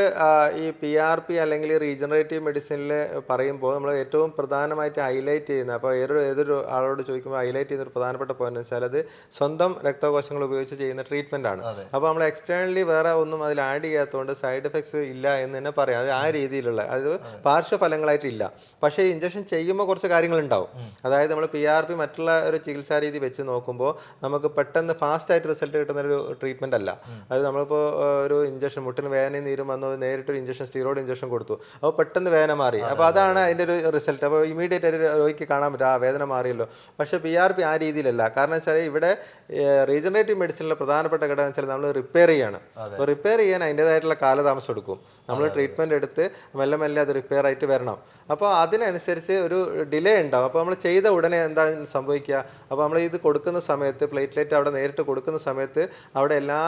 ഈ PRP അല്ലെങ്കിൽ റീജനറേറ്റീവ് മെഡിസിനിൽ പറയുമ്പോൾ നമ്മൾ ഏറ്റവും പ്രധാനമായിട്ട് ഹൈലൈറ്റ് ചെയ്യുന്ന, അപ്പോൾ ഏതൊരു ആളോട് ചോദിക്കുമ്പോൾ ഹൈലൈറ്റ് ചെയ്യുന്ന ഒരു പ്രധാനപ്പെട്ട പോയിന്റ് എന്ന് വെച്ചാൽ അത് സ്വന്തം രക്തകോശങ്ങൾ ഉപയോഗിച്ച് ചെയ്യുന്ന ട്രീറ്റ്മെന്റ് ആണ്. അപ്പോൾ നമ്മൾ എക്സ്റ്റേണലി വേറെ ഒന്നും അതിൽ ആഡ് ചെയ്യാത്തതുകൊണ്ട് സൈഡ് എഫക്ട്സ് ഇല്ല എന്ന് തന്നെ പറയാം. അത് ആ രീതിയിലുള്ള അത് പാർശ്വഫലങ്ങളായിട്ടില്ല. പക്ഷേ ഇഞ്ചക്ഷൻ ചെയ്യുമ്പോൾ കുറച്ച് കാര്യങ്ങളുണ്ടാവും. അതായത് നമ്മൾ PRP മറ്റുള്ള ഒരു ചികിത്സാ രീതി വെച്ച് നോക്കുമ്പോൾ നമുക്ക് പെട്ടെന്ന് ഫാസ്റ്റ് ആയിട്ട് റിസൾട്ട് കിട്ടുന്ന ഒരു ട്രീറ്റ്മെന്റ് അല്ല. അത് നമ്മളിപ്പോൾ ഒരു ഇഞ്ചക്ഷൻ മുട്ടിന് വേദനയും നീരും വന്നു നേരിട്ടൊരു ഇഞ്ചക്ഷൻ സ്റ്റീറോയിഡ് ഇഞ്ചക്ഷൻ കൊടുത്തു, അപ്പോൾ പെട്ടെന്ന് വേദന മാറി. അപ്പോൾ അതാണ് അതിൻ്റെ ഒരു റിസൾട്ട്. അപ്പോൾ ഇമീഡിയറ്റ് ആയിട്ട് രോഗിക്ക് കാണാൻ പറ്റും ആ വേദന മാറിയല്ലോ. പക്ഷേ PRP ആ രീതിയിലല്ല. കാരണം വെച്ചാൽ ഇവിടെ റീജനറേറ്റീവ് മെഡിസിനിലെ പ്രധാനപ്പെട്ട ഘടകം വെച്ചാൽ നമ്മൾ റിപ്പയർ ചെയ്യാണ്. അപ്പോൾ റിപ്പയർ ചെയ്യാൻ അതിൻ്റെതായിട്ടുള്ള കാലതാമസം എടുക്കും. നമ്മൾ ട്രീറ്റ്മെൻറ്റ് എടുത്ത് മെല്ലെ മെല്ലെ അത് റിപ്പയർ ആയിട്ട് വരണം. അപ്പോൾ അതിനനുസരിച്ച് ഒരു ഡിലേ ഉണ്ടാവും. അപ്പോൾ നമ്മൾ ചെയ്ത ഉടനെ എന്താണ് സംഭവിക്കുക? അപ്പോൾ നമ്മൾ ഇത് കൊടുക്കുന്ന സമയത്ത് പ്ലേറ്റ്ലെറ്റ് അവിടെ നേരിട്ട് കൊടുക്കുന്ന സമയത്ത് അവിടെ എല്ലാ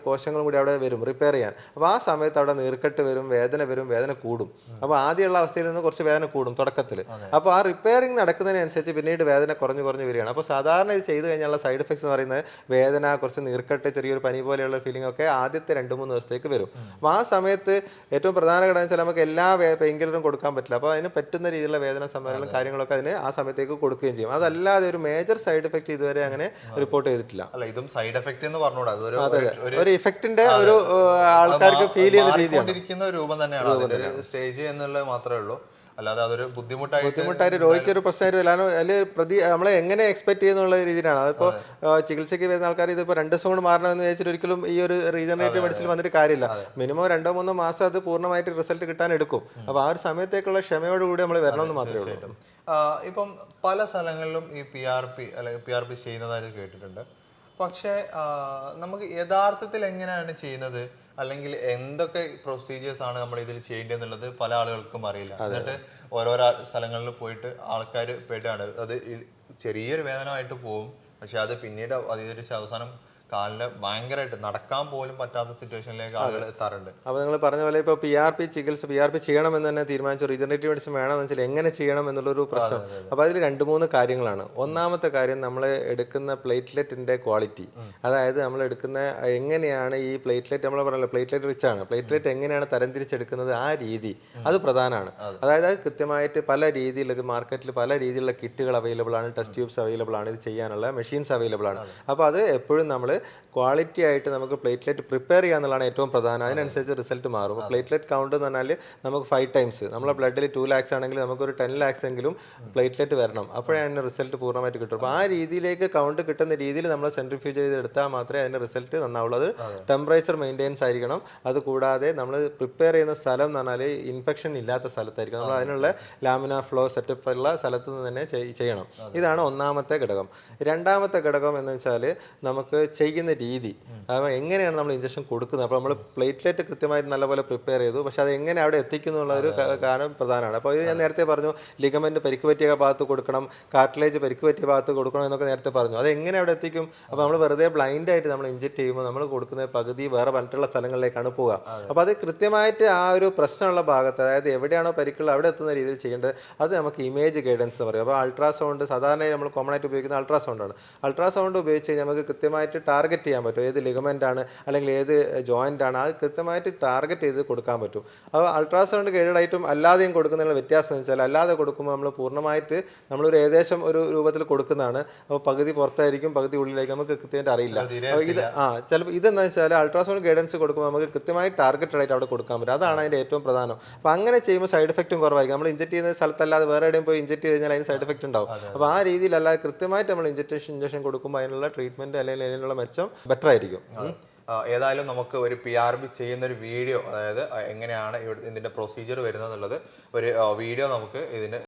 കോശങ്ങളും കൂടി അവിടെ വരും റിപ്പയർ ചെയ്യാൻ. അപ്പോൾ ആ സമയത്ത് അവിടെ നീർക്കെട്ട് വരും, വേദന കൂടും. അപ്പോൾ ആദ്യമുള്ള അവസ്ഥയിൽ നിന്ന് കുറച്ച് വേദന കൂടും തുടക്കത്തിൽ. അപ്പോൾ ആ റിപ്പയറിങ് നടക്കുന്നതിനനുസരിച്ച് പിന്നീട് വേദന കുറഞ്ഞു വരികയാണ്. അപ്പോൾ സാധാരണ ഇത് ചെയ്ത് കഴിഞ്ഞാൽ സൈഡ് എഫക്ട്സ് എന്ന് പറയുന്നത് വേദന, കുറച്ച് നീർക്കെട്ട്, ചെറിയൊരു പനി പോലെയുള്ള ഫീലിംഗ് ഒക്കെ ആദ്യത്തെ 2-3 ദിവസത്തേക്ക് വരും. അപ്പോൾ ആ സമയത്ത് ഏറ്റവും പ്രധാന ഘടകം വെച്ചാൽ നമുക്ക് എല്ലാ പെയിൻ കില്ലറും കൊടുക്കാൻ പറ്റില്ല. അപ്പോൾ അതിന് പറ്റുന്ന രീതിയിലുള്ള വേദന സംഭരണങ്ങളും കാര്യങ്ങളൊക്കെ അതിന് ആ സമയത്തേക്ക് കൊടുക്കുകയും ചെയ്യും. അതല്ലാതെ ഒരു മേജർ സൈഡ് എഫക്ട് ഇതുവരെ അങ്ങനെ റിപ്പോർട്ട് ചെയ്തിട്ടില്ല. അല്ല, ഇതും സൈഡ് എഫക്ട് എന്ന് പറഞ്ഞൂടാ, ഒരു ഇഫക്റ്റിന്റെ ഒരു ആൾക്കാർക്ക് ഫീൽ ചെയ്യുന്ന രീതിയാണ്, രൂപം തന്നെയാണ് അതിന്റെ ഒരു സ്റ്റേജ് എന്നുള്ളത് മാത്രമേ ഉള്ളൂ. അല്ലാതെ അതൊരു ബുദ്ധിമുട്ടായിട്ട് രോഗിക്ക് ഒരു പ്രശ്നമായിട്ട് വരാനോ അതിൽ നമ്മളെ എങ്ങനെ എക്സ്പെക്ട് ചെയ്യുന്നുള്ള രീതിയിലാണ്. അതിപ്പോൾ ചികിത്സയ്ക്ക് വരുന്ന ആൾക്കാർ ഇതിപ്പോൾ 2 ദിവസം കൊണ്ട് മാറണമെന്ന് വെച്ചിട്ട് ഒരിക്കലും ഈ ഒരു റീജനറേറ്റീവ് മെഡിസിൻ വന്നിട്ട് കാര്യമില്ല. മിനിമം 2-3 മാസം അത് പൂർണ്ണമായിട്ട് റിസൾട്ട് കിട്ടാൻ എടുക്കും. അപ്പോൾ ആ ഒരു സമയത്തേക്കുള്ള ക്ഷമയോടുകൂടി നമ്മൾ വരണമെന്ന് മാത്രമേ ഉള്ളൂ. ഇപ്പം പല സ്ഥലങ്ങളിലും ഈ PRP ചെയ്യുന്നതായിട്ട് കേട്ടിട്ടുണ്ട്. പക്ഷേ നമുക്ക് യഥാർത്ഥത്തിൽ എങ്ങനെയാണ് ചെയ്യുന്നത്, അല്ലെങ്കിൽ എന്തൊക്കെ പ്രൊസീജിയേഴ്സ് ആണ് നമ്മൾ ഇതിൽ ചെയ്യേണ്ടതെന്നുള്ളത് പല ആളുകൾക്കും അറിയില്ല. എന്നിട്ട് ഓരോരോ സ്ഥലങ്ങളിൽ പോയിട്ട് ആൾക്കാർ പെട്ടാണ് അത് ചെറിയൊരു വേദനമായിട്ട് പോകും. പക്ഷെ അത് പിന്നീട് അതിൻ്റെ അവസാനം കാലിന് ഭയങ്കരമായിട്ട് നടക്കാൻ പോലും പറ്റാത്ത സിറ്റുവേഷനിലേക്ക് ആളുകൾ എത്താറുണ്ട്. അപ്പോൾ നിങ്ങൾ പറഞ്ഞ പോലെ ഇപ്പോൾ PRP ചെയ്യണമെന്ന് തന്നെ തീരുമാനിച്ചു, റീജനറേറ്റീവ് മെഡിസിൻ വേണമെന്ന് വെച്ചാൽ എങ്ങനെ ചെയ്യണം എന്നുള്ളൊരു പ്രശ്നം. അപ്പോൾ അതിൽ 2-3 കാര്യങ്ങളാണ്. ഒന്നാമത്തെ കാര്യം നമ്മൾ എടുക്കുന്ന പ്ലേറ്റ്ലെറ്റിൻ്റെ ക്വാളിറ്റി. അതായത് നമ്മൾ എടുക്കുന്ന എങ്ങനെയാണ് ഈ പ്ലേറ്റ്ലെറ്റ്, നമ്മൾ പറഞ്ഞല്ലോ പ്ലേറ്റ്ലെറ്റ് റിച്ച് ആണ്, പ്ലേറ്റ്ലെറ്റ് എങ്ങനെയാണ് തരംതിരിച്ചെടുക്കുന്നത് ആ രീതി അത് പ്രധാനമാണ്. അതായത് അത് കൃത്യമായിട്ട് പല രീതിയിലുള്ള മാർക്കറ്റിൽ പല രീതിയിലുള്ള കിറ്റുകൾ അവൈലബിൾ ആണ്, ടെസ്റ്റ് ട്യൂബ്സ് അവൈലബിൾ ആണ്, ഇത് ചെയ്യാനുള്ള മെഷീൻസ് അവൈലബിൾ ആണ്. അപ്പോൾ അത് എപ്പോഴും നമ്മൾ ക്വാളിറ്റി ആയിട്ട് നമുക്ക് പ്ലേറ്റ്ലെറ്റ് പ്രിപ്പയർ ചെയ്യുക എന്നുള്ളതാണ് ഏറ്റവും പ്രധാനം. അതിനനുസരിച്ച് റിസൾട്ട് മാറും. പ്ലേറ്റ്ലെറ്റ് കൗണ്ട് എന്ന് പറഞ്ഞാൽ നമുക്ക് 5 times, നമ്മളെ ബ്ലഡിൽ 2 lakhs ആണെങ്കിൽ നമുക്കൊരു 10 lakhs എങ്കിലും പ്ലേറ്റ്ലെറ്റ് വരണം. അപ്പോഴാണ് റിസൾട്ട് പൂർണ്ണമായിട്ട് കിട്ടും. അപ്പോൾ ആ രീതിയിലേക്ക് കൗണ്ട് കിട്ടുന്ന രീതിയിൽ നമ്മൾ സെൻട്രിഫ്യൂജ് ചെയ്തെടുത്താൽ മാത്രമേ അതിൻ്റെ റിസൾട്ട് നന്നാവുള്ളൂ. അത് ടെമ്പറേച്ചർ മെയിൻറ്റെയിൻസ് ആയിരിക്കണം. അതുകൂടാതെ നമ്മൾ പ്രിപ്പയർ ചെയ്യുന്ന സ്ഥലം എന്ന് പറഞ്ഞാൽ ഇൻഫെക്ഷൻ ഇല്ലാത്ത സ്ഥലത്തായിരിക്കും. നമ്മൾ അതിനുള്ള ലാമിന ഫ്ലോ സെറ്റപ്പ് ഉള്ള സ്ഥലത്ത് നിന്ന് തന്നെ ചെയ്യണം. ഇതാണ് ഒന്നാമത്തെ ഘടകം. രണ്ടാമത്തെ ഘടകം എന്ന് വെച്ചാൽ നമുക്ക് ചെയ്യുന്ന രീതി, അതായത് എങ്ങനെയാണ് നമ്മൾ ഇഞ്ചക്ഷൻ കൊടുക്കുന്നത്. അപ്പോൾ നമ്മൾ പ്ലേറ്റ്ലെറ്റ് കൃത്യമായിട്ട് നല്ലപോലെ പ്രിപ്പയർ ചെയ്തു, പക്ഷെ അത് എങ്ങനെ അവിടെ എത്തിക്കുന്നു എന്നുള്ള ഒരു കാരണം പ്രധാനമാണ്. അപ്പോൾ ഇത് ഞാൻ നേരത്തെ പറഞ്ഞു, ലിഗമെന്റ് പരിക്ക് പറ്റിയ ഭാഗത്ത് കൊടുക്കണം, കാർട്ടിലേജ് പരിക്ക് പറ്റിയ ഭാഗത്ത് കൊടുക്കണം എന്നൊക്കെ നേരത്തെ പറഞ്ഞു. അത് എങ്ങനെ അവിടെ എത്തിക്കും? അപ്പോൾ നമ്മൾ വെറുതെ ബ്ലൈൻഡ് ആയിട്ട് നമ്മൾ ഇഞ്ചക്ട് ചെയ്യുമ്പോൾ നമ്മൾ കൊടുക്കുന്ന പകുതി വേറെ മറ്റുള്ള സ്ഥലങ്ങളിലേക്കാണ് പോവുക. അപ്പോൾ അത് കൃത്യമായിട്ട് ആ ഒരു പ്രശ്നമുള്ള ഭാഗത്ത്, അതായത് എവിടെയാണോ പരിക്കുള്ള അവിടെ എത്തുന്ന രീതിയിൽ ചെയ്യേണ്ടത്. അത് നമുക്ക് ഇമേജ് ഗൈഡൻസ് എന്ന് പറയും. അപ്പോൾ അൾട്രാസൗണ്ട് സാധാരണ നമ്മൾ കോമൺ ആയിട്ട് ഉപയോഗിക്കുന്ന അൾട്രാസൗണ്ടാണ്. അൾട്രാസൗണ്ട് ഉപയോഗിച്ച് കഴിഞ്ഞാൽ നമുക്ക് കൃത്യമായിട്ട് ടാർഗറ്റ് ചെയ്യാൻ പറ്റും, ഏത് ലിഗമെൻ്റ് ആണ് അല്ലെങ്കിൽ ഏത് ജോയിൻ്റ് ആണ്, അത് കൃത്യമായിട്ട് ടാർഗറ്റ് ചെയ്ത് കൊടുക്കാൻ പറ്റും. അപ്പോൾ അൾട്രാസൗണ്ട് ഗൈഡഡായിട്ടും അല്ലാതെയും കൊടുക്കുന്നതിനുള്ള വ്യത്യാസം എന്ന് വെച്ചാൽ, അല്ലാതെ കൊടുക്കുമ്പോൾ നമ്മൾ പൂർണ്ണമായിട്ട് നമ്മളൊരു ഏകദേശം ഒരു രൂപത്തിൽ കൊടുക്കുന്നതാണ്. അപ്പോൾ പകുതി പുറത്തായിരിക്കും, പകുതി ഉള്ളിലായിരിക്കും, നമുക്ക് കൃത്യമായിട്ട് അറിയില്ല. അപ്പോൾ ഇത് ചിലപ്പോൾ ഇതെന്ന് വെച്ചാൽ അൾട്രാസൗണ്ട് ഗൈഡൻസ് കൊടുക്കുമ്പോൾ നമുക്ക് കൃത്യമായി ടാർഗറ്റഡ് ആയിട്ട് അവിടെ കൊടുക്കാൻ പറ്റും. അതാണ് അതിൻ്റെ ഏറ്റവും പ്രധാനം. അപ്പോൾ അങ്ങനെ ചെയ്യുമ്പോൾ സൈഡ് എഫക്റ്റും കുറവായിരിക്കും. നമ്മൾ ഇഞ്ചക്ട് ചെയ്യുന്ന സ്ഥലത്തല്ലാതെ വേറെ എവിടെയും പോയി ഇഞ്ചക്ട് ചെയ്ത് കഴിഞ്ഞാൽ അതിന് സൈഡ് എഫക്റ്റ് ഉണ്ടാവും. അപ്പോൾ ആ രീതിയിലല്ലാതെ കൃത്യമായിട്ട് നമ്മൾ ഇഞ്ചക്ഷൻ കൊടുക്കുമ്പോൾ അതിനുള്ള ട്രീറ്റ്മെൻറ്റ് അല്ലെങ്കിൽ അതിനുള്ള മെച്ചം ബെറ്റർ ആയിരിക്കും. ഏതായാലും നമുക്ക് ഒരു PRP ചെയ്യുന്ന ഒരു വീഡിയോ, അതായത് എങ്ങനെയാണ് ഇതിന്റെ പ്രൊസീജിയർ വരുന്നത് എന്നുള്ളത് ഒരു വീഡിയോ നമുക്ക് ഇതിന്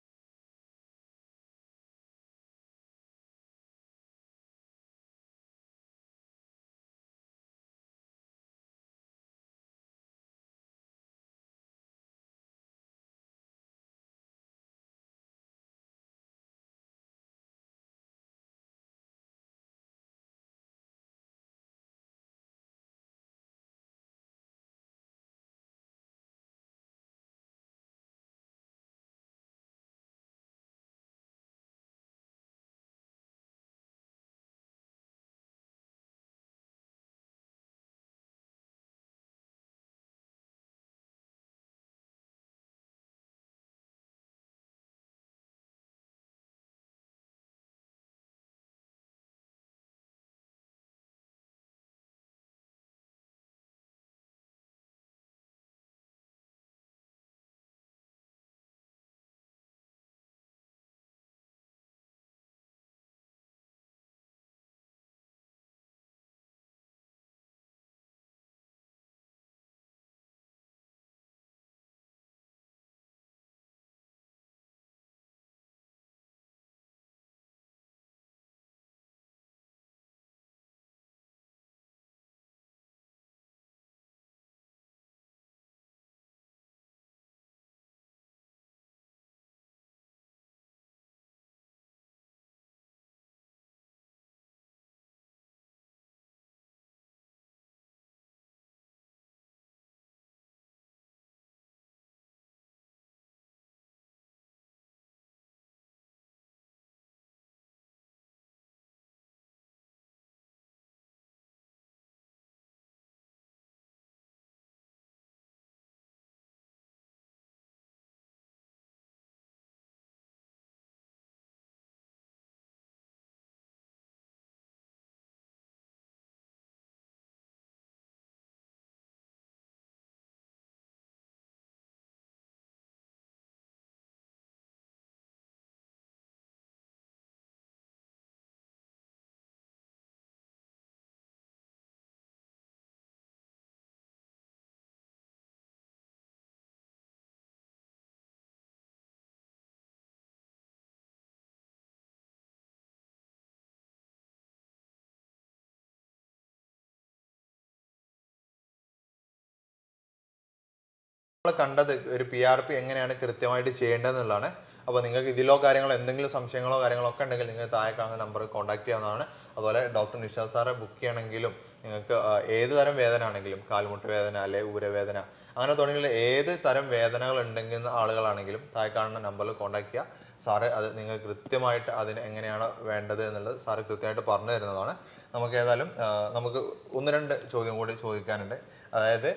നമ്മൾ കണ്ടത് ഒരു PRP എങ്ങനെയാണ് കൃത്യമായിട്ട് ചെയ്യേണ്ടതെന്നുള്ളതാണ്. അപ്പോൾ നിങ്ങൾക്ക് ഇതിലോ കാര്യങ്ങളോ എന്തെങ്കിലും സംശയങ്ങളോ കാര്യങ്ങളോ ഒക്കെ ഉണ്ടെങ്കിൽ നിങ്ങൾ താഴെ കാണുന്ന നമ്പറിൽ കോൺടാക്ട് ചെയ്യാവുന്നതാണ്. അതുപോലെ ഡോക്ടർ നിഷാദ് സാറെ ബുക്ക് ചെയ്യണമെങ്കിലും നിങ്ങൾക്ക് ഏത് തരം വേദന ആണെങ്കിലും, കാൽമുട്ട് വേദന അല്ലെ ഊരവേദന അങ്ങനെ തുടങ്ങിയുള്ള ഏത് തരം വേദനകൾ ഉണ്ടെങ്കിൽ ആളുകളാണെങ്കിലും താഴെ കാണുന്ന നമ്പറിൽ കോൺടാക്ട് ചെയ്യുക. സാറ് അത് നിങ്ങൾ കൃത്യമായിട്ട് അതിന് എങ്ങനെയാണ് വേണ്ടത് എന്നുള്ളത് സാറ് കൃത്യമായിട്ട് പറഞ്ഞു തരുന്നതാണ്. നമുക്ക് ഏതായാലും നമുക്ക് 1-2 ചോദ്യം കൂടി ചോദിക്കാനുണ്ട്. അതായത്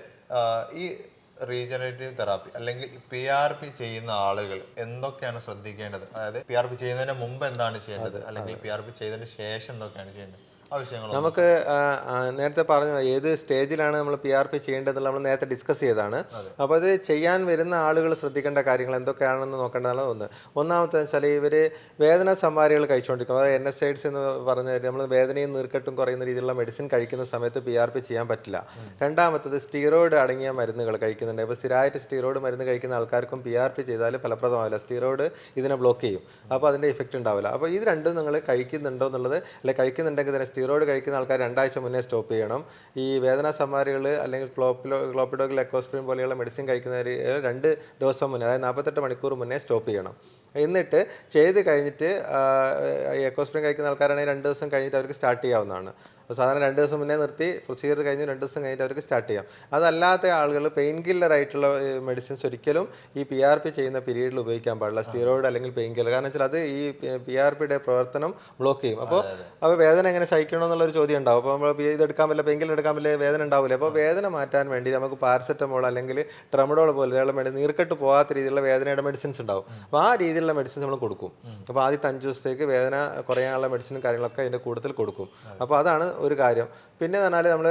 ഈ റീജനറേറ്റീവ് തെറാപ്പി അല്ലെങ്കിൽ PRP ചെയ്യുന്ന ആളുകൾ എന്തൊക്കെയാണ് ശ്രദ്ധിക്കേണ്ടത്? അതായത് PRP ചെയ്യുന്നതിന് മുമ്പ് എന്താണ് ചെയ്യേണ്ടത്, അല്ലെങ്കിൽ PRP ചെയ്തതിന് ശേഷം എന്തൊക്കെയാണ് ചെയ്യേണ്ടത്? ആ വിഷയങ്ങൾ നമുക്ക് നേരത്തെ പറഞ്ഞു ഏത് സ്റ്റേജിലാണ് നമ്മൾ PRP ചെയ്യേണ്ടതെന്ന് നമ്മൾ നേരത്തെ ഡിസ്കസ് ചെയ്തതാണ്. അപ്പോൾ അത് ചെയ്യാൻ വരുന്ന ആളുകൾ ശ്രദ്ധിക്കേണ്ട കാര്യങ്ങൾ എന്തൊക്കെയാണെന്ന് നോക്കേണ്ടതാണ് ഒന്നാമത്തെ വെച്ചാൽ ഇവർ വേദന സംഹാരികൾ കഴിച്ചുകൊണ്ടിരിക്കും. അതായത് NSAIDs എന്ന് പറഞ്ഞ നമ്മൾ വേദനയും നീർക്കെട്ടും കുറയുന്ന രീതിയിലുള്ള മെഡിസിൻ കഴിക്കുന്ന സമയത്ത് PRP ചെയ്യാൻ പറ്റില്ല. രണ്ടാമത്തത് സ്റ്റീറോയിഡ് അടങ്ങിയ മരുന്നുകൾ കഴിക്കുന്നുണ്ട്. ഇപ്പോൾ സ്ഥിരമായിട്ട് സ്റ്റീറോയിഡ് മരുന്ന് കഴിക്കുന്ന ആൾക്കാർക്കും PRP ചെയ്താൽ ഫലപ്രദമാവില്ല. സ്റ്റീറോയിഡ് ഇതിനെ ബ്ലോക്ക് ചെയ്യും. അപ്പോൾ അതിൻ്റെ ഇഫക്റ്റ് ഉണ്ടാവില്ല. അപ്പോൾ ഇത് രണ്ടും നിങ്ങൾ കഴിക്കുന്നുണ്ടോ എന്നുള്ളത്, അല്ലെങ്കിൽ കഴിക്കുന്നുണ്ടെങ്കിൽ തന്നെ സ്റ്റീറോയിഡ് കഴിക്കുന്ന ആൾക്കാർ 2 ആഴ്ച മുന്നേ സ്റ്റോപ്പ് ചെയ്യണം. ഈ വേദന സംഹാരികൾ അല്ലെങ്കിൽ ക്ലോപ്പിഡോഗ്, ലെക്കോസ്പ്രിൻ പോലെയുള്ള മെഡിസിൻ കഴിക്കുന്നവർ 2 ദിവസം മുന്നേ, അതായത് 48 മണിക്കൂർ മുന്നേ സ്റ്റോപ്പ് ചെയ്യണം. എന്നിട്ട് ചെയ്ത് കഴിഞ്ഞിട്ട് എക്കോസ്പ്രിൻ കഴിക്കുന്ന ആൾക്കാരാണെങ്കിൽ 2 ദിവസം കഴിഞ്ഞിട്ട് അവർക്ക് സ്റ്റാർട്ട് ചെയ്യാവുന്നതാണ്. സാധാരണ 2 ദിവസം മുന്നേ നിർത്തി പ്രൊസീജിയർ കഴിഞ്ഞ് 2 ദിവസം കഴിഞ്ഞിട്ട് അവർക്ക് സ്റ്റാർട്ട് ചെയ്യാം. അതല്ലാത്ത ആളുകൾ പെയിൻ കില്ലർ ആയിട്ടുള്ള മെഡിസിൻസ് ഒരിക്കലും ഈ PRP ചെയ്യുന്ന പീരീഡിൽ ഉപയോഗിക്കാൻ പാടില്ല. സ്റ്റീറോയിഡ് അല്ലെങ്കിൽ പെയിൻ കില്ലർ. കാരണം വെച്ചാൽ അത് ഈ PRPയുടെ പ്രവർത്തനം ബ്ലോക്ക് ചെയ്യും. അപ്പോൾ വേദന എങ്ങനെ സഹിക്കണമെന്നുള്ളൊരു ചോദ്യം ഉണ്ടാവും. അപ്പോൾ നമ്മൾ ഇത് എടുക്കാൻ പറ്റില്ല, പെയിൻ കില്ലർ എടുക്കാൻ പറ്റില്ല, വേദന ഉണ്ടാവില്ല. അപ്പോൾ വേദന മാറ്റാൻ വേണ്ടി നമുക്ക് പാരസെറ്റമോൾ അല്ലെങ്കിൽ ട്രമഡോൾ പോലെ നീർക്കെട്ട് പോകാത്ത രീതിയിലുള്ള വേദനയുടെ മെഡിസിൻസ് ഉണ്ടാവും. അപ്പോൾ ആ രീതിയിലുള്ള മെഡിസിൻസ് നമ്മൾ കൊടുക്കും. അപ്പോൾ ആദ്യത്തെ 5 ദിവസത്തേക്ക് വേദന കുറയാനുള്ള മെഡിസിനും കാര്യങ്ങളൊക്കെ അതിൻ്റെ കൂടുതൽ കൊടുക്കും. അപ്പോൾ അതാണ് ഒരു കാര്യം. പിന്നെ പറഞ്ഞാൽ നമ്മൾ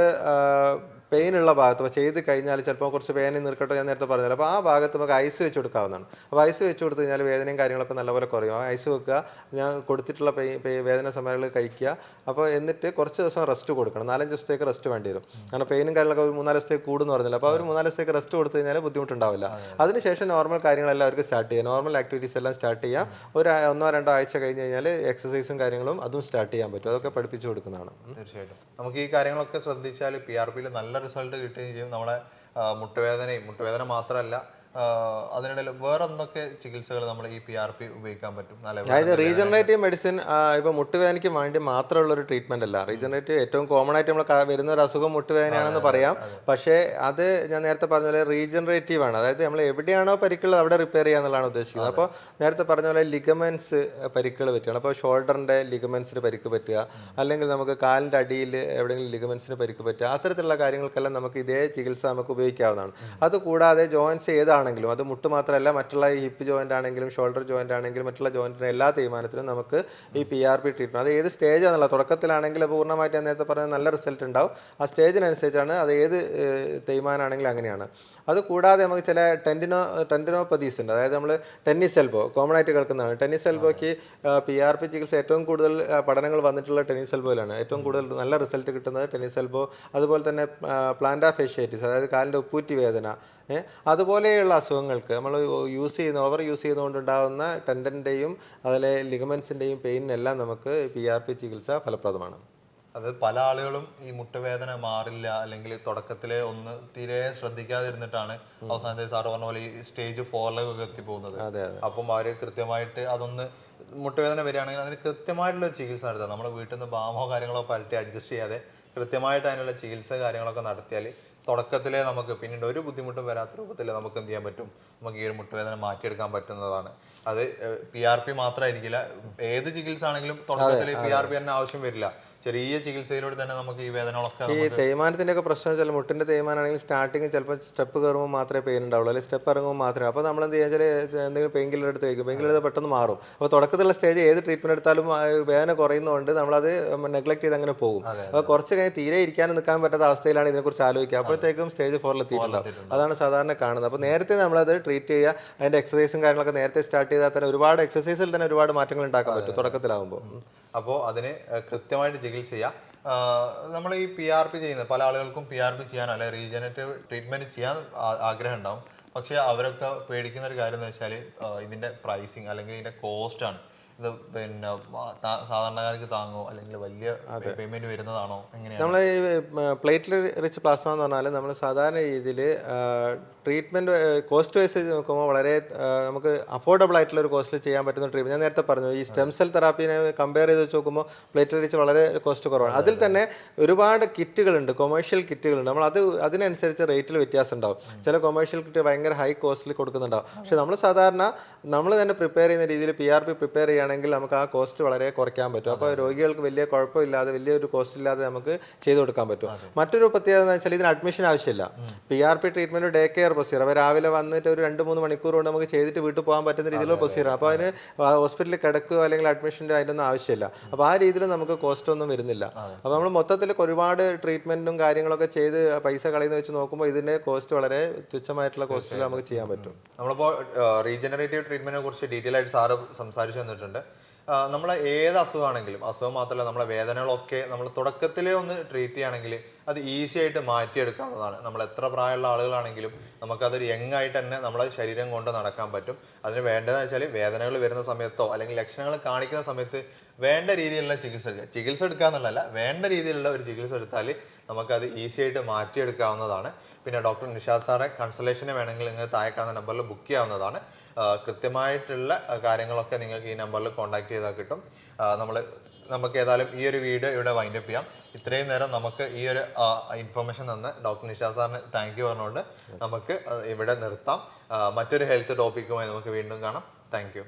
പെയിൻ ഉള്ള ഭാഗത്ത് ഇപ്പോൾ ചെയ്ത് കഴിഞ്ഞാൽ ചിലപ്പോൾ കുറച്ച് വേദന നീർക്കെട്ടോ ഞാൻ നേരത്തെ പറഞ്ഞാൽ, അപ്പോൾ ആ ഭാഗത്ത് നമുക്ക് ഐസ് വെച്ച് കൊടുക്കാവുന്നതാണ്. അപ്പോൾ ഐസ് വെച്ച് കൊടുത്തു കഴിഞ്ഞാൽ വേദനയും കാര്യങ്ങളൊക്കെ നല്ലപോലെ കുറയും. ആ ഐസ് വെക്കുക, ഞാൻ കൊടുത്തിട്ടുള്ള വേദന സമയങ്ങളിൽ കഴിക്കുക. അപ്പോൾ എന്നിട്ട് കുറച്ച് ദിവസം റെസ്റ്റ് കൊടുക്കണം. 4-5 ദിവസത്തേക്ക് റെസ്റ്റ് വേണ്ടി വരും. കാരണം പെയിനും കാര്യങ്ങളൊക്കെ 3-4 ദിവസത്തേക്ക് കൂടുന്നു പറഞ്ഞില്ല. അപ്പോൾ 3-4 ദിവസത്തേക്ക് റെസ്റ്റ് കൊടുത്തു കഴിഞ്ഞാൽ ബുദ്ധിമുട്ടുണ്ടാവില്ല. അതിനുശേഷം നോർമൽ കാര്യങ്ങളെല്ലാം അവർക്ക് സ്റ്റാർട്ട് ചെയ്യാം. നോർമൽ ആക്ടിവിറ്റീസ് എല്ലാം സ്റ്റാർട്ട് ചെയ്യാം. ഒരു 1-2 ആഴ്ച കഴിഞ്ഞ് കഴിഞ്ഞാൽ എക്സസൈസും കാര്യങ്ങളും അതും സ്റ്റാർട്ട് ചെയ്യാൻ പറ്റും. അതൊക്കെ പഠിപ്പിച്ചു കൊടുക്കുന്നതാണ്. തീർച്ചയായിട്ടും നമുക്ക് ഈ കാര്യങ്ങളൊക്കെ ശ്രദ്ധിച്ചാൽ PRPയിൽ നല്ല റിസൾട്ട് കിട്ടുകയും ചെയ്യും. നമ്മളെ മുട്ടുവേദന മാത്രമല്ല, അതിനിടയിൽ വേറെ എന്തൊക്കെ ചികിത്സകൾ നമ്മൾ ഈ PRP ഉപയോഗിക്കാൻ പറ്റും? അതായത് റീജനറേറ്റീവ് മെഡിസിൻ ഇപ്പോൾ മുട്ടുവേദനയ്ക്ക് വേണ്ടി മാത്രമുള്ള ഒരു ട്രീറ്റ്മെന്റ് അല്ല. റീജനറേറ്റീവ് ഏറ്റവും കോമൺ ആയിട്ട് നമ്മൾ വരുന്ന ഒരു അസുഖം മുട്ടുവേദനയാണെന്ന് പറയാം. പക്ഷേ അത് ഞാൻ നേരത്തെ പറഞ്ഞ പോലെ റീജനറേറ്റീവ് ആണ്. അതായത് നമ്മൾ എവിടെയാണോ പരിക്കുള്ളത് അവിടെ റിപ്പയർ ചെയ്യാന്നുള്ളതാണ് ഉദ്ദേശിക്കുന്നത്. അപ്പോൾ നേരത്തെ പറഞ്ഞ പോലെ ലിഗമെന്റ്സ് പരിക്കുകൾ പറ്റുകയാണ്. അപ്പോൾ ഷോൾഡറിന്റെ ലിഗമെന്റ്സിന് പരിക്ക് പറ്റുക, അല്ലെങ്കിൽ നമുക്ക് കാലിൻ്റെ അടിയിൽ എവിടെയെങ്കിലും ലിഗമെന്റ്സിന് പരിക്ക് പറ്റുക, അത്തരത്തിലുള്ള കാര്യങ്ങൾക്കെല്ലാം നമുക്ക് ഇതേ ചികിത്സ നമുക്ക് ഉപയോഗിക്കാവുന്നതാണ്. അതുകൂടാതെ ജോയിൻറ്റ്സ് ഏതാണെങ്കിലും, അത് മുട്ട് മാത്രമല്ല, മറ്റുള്ള ഈ ഹിപ്പ് ജോയിന്റ് ആണെങ്കിലും ഷോൾഡർ ജോയിന്റ് ആണെങ്കിലും മറ്റുള്ള ജോയിന്റിന് എല്ലാ തേയ്മാനത്തിനും നമുക്ക് ഈ PRP ട്രീറ്റ്മെന്റ്, അത് ഏത് സ്റ്റേജ് ആണെന്നുള്ള, തുടക്കത്തിലാണെങ്കിൽ പൂർണ്ണമായിട്ട് ഞാൻ നേരത്തെ പറഞ്ഞ നല്ല റിസൾട്ട് ഉണ്ടാവും. ആ സ്റ്റേജിനനുസരിച്ചാണ്, അത് ഏത് തേയ്മാനാണെങ്കിലും അങ്ങനെയാണ്. അതുകൂടാതെ നമുക്ക് ചില ടെൻഡിനോപ്പതീസ് ഉണ്ട്. അതായത് നമ്മൾ ടെന്നീസ് എൽബോ കോമൺ ആയിട്ട് കേൾക്കുന്നതാണ്. ടെന്നീസ് എൽബോയ്ക്ക് PRP ചികിത്സ ഏറ്റവും കൂടുതൽ പഠനങ്ങൾ വന്നിട്ടുള്ള ടെന്നീസ് എൽബോയിലാണ്. ഏറ്റവും കൂടുതൽ നല്ല റിസൾട്ട് കിട്ടുന്നത് ടെന്നീസ് എൽബോ. അതുപോലെ തന്നെ പ്ലാന്റാ ഫേഷ്യേറ്റിസ്, അതായത് കാലിൻ്റെ ഉപ്പൂറ്റി വേദന, അതുപോലെയുള്ള അസുഖങ്ങൾക്ക് നമ്മൾ ഓവർ യൂസ് ചെയ്തുകൊണ്ടുണ്ടാകുന്ന ടെൻഡൻ്റെയും അതിലെ ലിഗമെൻസിൻ്റെയും പെയിനെല്ലാം നമുക്ക് PRP ചികിത്സ ഫലപ്രദമാണ്. അത് പല ആളുകളും ഈ മുട്ടുവേദന മാറില്ല, അല്ലെങ്കിൽ തുടക്കത്തിലെ ഒന്ന് തീരെ ശ്രദ്ധിക്കാതിരുന്നിട്ടാണ് അവസാനത്തെ സാറ് പറഞ്ഞ പോലെ ഈ സ്റ്റേജ് 4 എത്തിപ്പോകുന്നത്. അപ്പം അവർ കൃത്യമായിട്ട് അതൊന്ന് മുട്ടുവേദന വരികയാണെങ്കിൽ അതിന് കൃത്യമായിട്ടുള്ള ചികിത്സ നടത്തുക. നമ്മുടെ വീട്ടിൽ നിന്ന് ബാമോ കാര്യങ്ങളോ പരട്ടി അഡ്ജസ്റ്റ് ചെയ്യാതെ കൃത്യമായിട്ട് അതിനുള്ള ചികിത്സ കാര്യങ്ങളൊക്കെ നടത്തിയാൽ തുടക്കത്തിലെ നമുക്ക് പിന്നീട് ഒരു ബുദ്ധിമുട്ടും വരാത്ത രൂപത്തിൽ നമുക്ക് എന്ത് ചെയ്യാൻ പറ്റും, നമുക്ക് ഈ ഒരു മുട്ടുവേദന മാറ്റിയെടുക്കാൻ പറ്റുന്നതാണ്. അത് PRP മാത്രമായിരിക്കില്ല, ഏത് ചികിത്സ ആണെങ്കിലും തുടക്കത്തിൽ PRP തന്നെ ആവശ്യം വരില്ല. ചെറിയ ചികിത്സയിലൂടെ തന്നെ നമുക്ക് ഈ വേദനകളൊക്കെ, ഈ തേയ്മാനത്തിൻ്റെ ഒക്കെ പ്രശ്നം വെച്ചാൽ മുട്ടിൻ്റെ തേയ്മാനാണെങ്കിൽ സ്റ്റാർട്ടിങ് ചിലപ്പോൾ സ്റ്റെപ്പ് കയറുമ്പോൾ മാത്രമേ പെയിൻ ഉണ്ടാവുള്ളൂ, അല്ലെങ്കിൽ സ്റ്റെപ്പ് ഇറങ്ങുമ്പോൾ മാത്രമേ. അപ്പോൾ നമ്മൾ എന്ത് ചെയ്യാൻ വെച്ചാൽ എന്തെങ്കിലും പെയിൻ കില്ലർ എടുത്ത് കഴിക്കും. പെയിൻ കില്ലർ പെട്ടെന്ന് മാറും. അപ്പോൾ തുടക്കത്തിലുള്ള സ്റ്റേജ് ഏത് ട്രീറ്റ്മെൻറ്റ് എടുത്താലും വേദന കുറയുന്നതുകൊണ്ട് നമ്മളത് നെഗ്ലക്ട് ചെയ്ത് അങ്ങനെ പോകും. അപ്പോൾ കുറച്ച് കഴിഞ്ഞ് തീരെ ഇരിക്കാനും നിൽക്കാൻ പറ്റാത്ത അവസ്ഥയിലാണ് ഇതിനെക്കുറിച്ച് ആലോചിക്കുക. അപ്പോഴത്തേക്കും സ്റ്റേജ് 4 എത്തിയിട്ടുണ്ടാവും. അതാണ് സാധാരണ കാണുന്നത്. അപ്പോൾ നേരത്തെ നമ്മളത് ട്രീറ്റ് ചെയ്യുക, അതിൻ്റെ എക്സസൈസും കാര്യങ്ങളൊക്കെ നേരത്തെ സ്റ്റാർട്ട് ചെയ്താൽ തന്നെ ഒരുപാട് എക്സസൈസിൽ തന്നെ ഒരുപാട് മാറ്റങ്ങൾ ഉണ്ടാക്കാൻ പറ്റും തുടക്കത്തിലാകുമ്പോൾ. അപ്പോൾ അതിന് കൃത്യമായിട്ട് ചികിത്സ ചെയ്യുക. നമ്മൾ ഈ PRP ചെയ്യുന്ന പല ആളുകൾക്കും PRP ചെയ്യാൻ അല്ലെങ്കിൽ റീജനറേറ്റീവ് ട്രീറ്റ്മെൻറ്റ് ചെയ്യാൻ ആഗ്രഹം ഉണ്ടാവും. പക്ഷേ അവരൊക്കെ പേടിക്കുന്ന ഒരു കാര്യം എന്ന് വെച്ചാൽ ഇതിൻ്റെ പ്രൈസിങ് അല്ലെങ്കിൽ ഇതിൻ്റെ കോസ്റ്റാണ്. ഇത് പിന്നെ സാധാരണക്കാർക്ക് താങ്ങോ അല്ലെങ്കിൽ വലിയ പേയ്മെന്റ് വരുന്നതാണോ, എങ്ങനെയാണ്? നമ്മൾ ഈ പ്ലേറ്റ്ലെറ്റ് റിച്ച് പ്ലാസ്മ എന്ന് പറഞ്ഞാൽ നമ്മൾ സാധാരണ രീതിയിൽ ട്രീറ്റ്മെൻറ്റ് കോസ്റ്റ് വൈസ് നോക്കുമ്പോൾ വളരെ നമുക്ക് അഫോർഡബിൾ ആയിട്ടുള്ള ഒരു കോസ്റ്റിൽ ചെയ്യാൻ പറ്റുന്ന ട്രീറ്റ്മെൻറ്റ്. ഞാൻ നേരത്തെ പറഞ്ഞു ഈ സ്റ്റെം സെൽ തെറാപ്പിനെ കമ്പയർ ചെയ്ത് വെച്ച് നോക്കുമ്പോൾ പ്ലേറ്റ്ലെറ്റ് വളരെ കോസ്റ്റ് കുറവാണ്. അതിൽ തന്നെ ഒരുപാട് കിറ്റുകളുണ്ട്, കൊമേഴ്ഷ്യൽ കിറ്റുകളുണ്ട്. നമ്മൾ അതിനനുസരിച്ച് റേറ്റിൽ വ്യത്യാസം ഉണ്ടാവും. ചില കൊമേഴ്ഷ്യൽ കിറ്റ് ഭയങ്കര ഹൈ കോസ്റ്റിൽ കൊടുക്കുന്നുണ്ടാവും. പക്ഷേ നമ്മൾ സാധാരണ നമ്മൾ തന്നെ പ്രിപ്പയർ ചെയ്യുന്ന രീതിയിൽ PRP പ്രിപ്പയർ ചെയ്യുകയാണെങ്കിൽ നമുക്ക് ആ കോസ്റ്റ് വളരെ കുറയ്ക്കാൻ പറ്റും. അപ്പോൾ രോഗികൾക്ക് വലിയ കുഴപ്പമില്ലാതെ വലിയൊരു കോസ്റ്റ് ഇല്ലാതെ നമുക്ക് ചെയ്തു കൊടുക്കാൻ പറ്റും. മറ്റൊരു പ്രത്യേകത എന്ന് വെച്ചാൽ ഇതിന് അഡ്മിഷൻ ആവശ്യമില്ല. PRP treatment day care procedure. അപ്പോൾ രാവിലെ വന്നിട്ട് ഒരു 2-3 മണിക്കൂർ കൊണ്ട് നമുക്ക് ചെയ്തിട്ട് വീട്ടിൽ പോകാൻ പറ്റുന്ന രീതിയിലുള്ള പ്രൊസീജിയർ. അപ്പോൾ അതിന് ഹോസ്പിറ്റലിൽ കിടക്കുകയോ അല്ലെങ്കിൽ അഡ്മിഷൻ്റെ അതിനൊന്നും ആവശ്യമില്ല. അപ്പോൾ ആ രീതിയിൽ നമുക്ക് കോസ്റ്റ് ഒന്നും വരുന്നില്ല. അപ്പോൾ നമ്മൾ മൊത്തത്തിൽ ഒരുപാട് ട്രീറ്റ്മെൻറ്റും കാര്യങ്ങളൊക്കെ ചെയ്ത് പൈസ കളയുന്ന വെച്ച് നോക്കുമ്പോൾ ഇതിൻ്റെ കോസ്റ്റ് വളരെ തുച്ഛമായിട്ടുള്ള കോസ്റ്റിൽ നമുക്ക് ചെയ്യാൻ പറ്റും. നമ്മളിപ്പോൾ റീജനറേറ്റീവ് ട്രീറ്റ്മെന്റിനെ കുറിച്ച് ഡീറ്റെയിൽ ആയിട്ട് സാറ് സംസാരിച്ചു തന്നിട്ടുണ്ട്. നമ്മളെ ഏത് അസുഖമാണെങ്കിലും, അസുഖം മാത്രമല്ല നമ്മളെ വേദനകളൊക്കെ നമ്മൾ തുടക്കത്തിലേ ഒന്ന് ട്രീറ്റ് ചെയ്യുകയാണെങ്കിൽ അത് ഈസി ആയിട്ട് മാറ്റിയെടുക്കാവുന്നതാണ്. നമ്മൾ എത്ര പ്രായമുള്ള ആളുകളാണെങ്കിലും നമുക്കതൊരു യങ് ആയിട്ട് തന്നെ നമ്മളെ ശരീരം കൊണ്ട് നടക്കാൻ പറ്റും. അതിന് വേണ്ടതെന്ന് വെച്ചാൽ വേദനകൾ വരുന്ന സമയത്തോ അല്ലെങ്കിൽ ലക്ഷണങ്ങൾ കാണിക്കുന്ന സമയത്ത് വേണ്ട രീതിയിലുള്ള ചികിത്സ എടുക്കുക എന്നുള്ളതല്ല, വേണ്ട രീതിയിലുള്ള ഒരു ചികിത്സ എടുത്താൽ നമുക്കത് ഈസി ആയിട്ട് മാറ്റിയെടുക്കാവുന്നതാണ്. പിന്നെ ഡോക്ടർ നിഷാദ് സാറെ കൺസൾട്ടേഷന് വേണമെങ്കിൽ നിങ്ങൾ താഴെ കാണുന്ന നമ്പറിൽ ബുക്ക് ചെയ്യാവുന്നതാണ്. കൃത്യമായിട്ടുള്ള കാര്യങ്ങളൊക്കെ നിങ്ങൾക്ക് ഈ നമ്പറിൽ കോൺടാക്ട് ചെയ്താൽ കിട്ടും. നമുക്ക് ഏതായാലും ഈ ഒരു വീഡിയോ ഇവിടെ വൈൻഡപ്പ് ചെയ്യാം. ഇത്രയും നേരം നമുക്ക് ഈ ഒരു ഇൻഫർമേഷൻ തന്ന ഡോക്ടർ നിഷാദ് സാറിന് താങ്ക് യു പറഞ്ഞുകൊണ്ട് നമുക്ക് ഇവിടെ നിർത്താം. മറ്റൊരു ഹെൽത്ത് ടോപ്പിക്കുമായി നമുക്ക് വീണ്ടും കാണാം. Thank you.